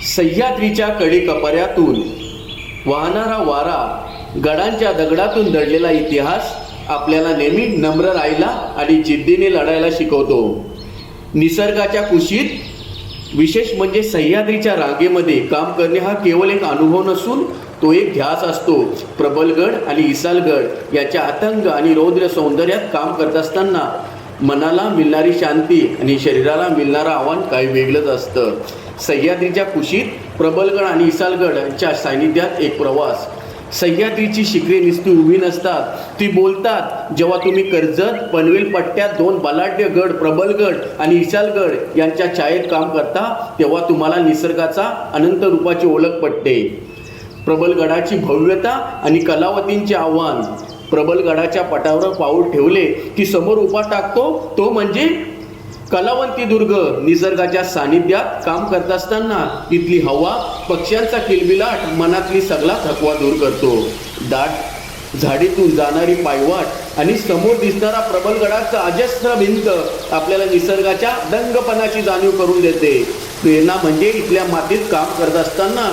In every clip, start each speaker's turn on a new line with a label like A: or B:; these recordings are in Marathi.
A: सह्याद्रीच्या कडेकपाऱ्यातून वाहणारा वारा, गडांच्या दगडातून दडलेला इतिहास आपल्याला नेहमी नम्र राहायला आणि जिद्दीने लढायला शिकवतो. निसर्गाच्या कुशीत, विशेष म्हणजे सह्याद्रीच्या रांगेमध्ये काम करणे हा केवळ एक अनुभव नसून तो एक ध्यास असतो. प्रबलगड आणि इसालगड याच्या अथंग आणि रौद्र सौंदर्यात काम करत असताना मनाला मिळणारी शांती आणि शरीराला मिळणारं आव्हान काही वेगळंच असतं. सह्याद्रीच्या कुशीत, प्रबलगड आणि इसालगड यांच्या सानिध्यात एक प्रवास. सह्याद्रीची शिखरे नुसती उभी नसतात, ती बोलतात. जेव्हा तुम्ही कर्जत पनवेल पट्ट्यात दोन बलाढ्य गड प्रबलगड आणि इसालगड यांच्या छायेत काम करता तेव्हा तुम्हाला निसर्गाचा अनंत रूपाची ओळख पडते. प्रबलगडाची भव्यता आणि कलावतींचे आव्हान. प्रबलगडाच्या पटावर पाऊल ठेवले की समोर उभा टाकतो तो म्हणजे कलावंती दुर्ग. निसर्गाच्या सानिध्यात काम करत असताना तिथली हवा, पक्ष्यांचा किलबिलाट मनातली सगळा थकवा दूर करतो. दाट झाडीतून जाणारी पायवाट आणि समोर दिसणारा प्रबलगडाचा अजस्र भिंत आपल्याला निसर्गाच्या दंगपणाची जाणीव करून देते. प्रेरणा म्हणजे इथल्या मातीत काम करत असताना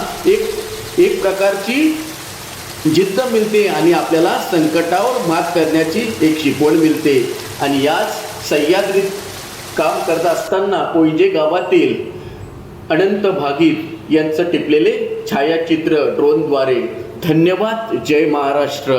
A: एक प्रकारची जिद्द मिळते आणि आपल्याला संकटावर मात करण्याची एक शिकवण मिळते. आणि याच सह्याद्रीत काम करत असताना पोयजे गावातील अनंत भागीत यांचं टिपलेले छायाचित्र ड्रोनद्वारे. धन्यवाद. जय महाराष्ट्र.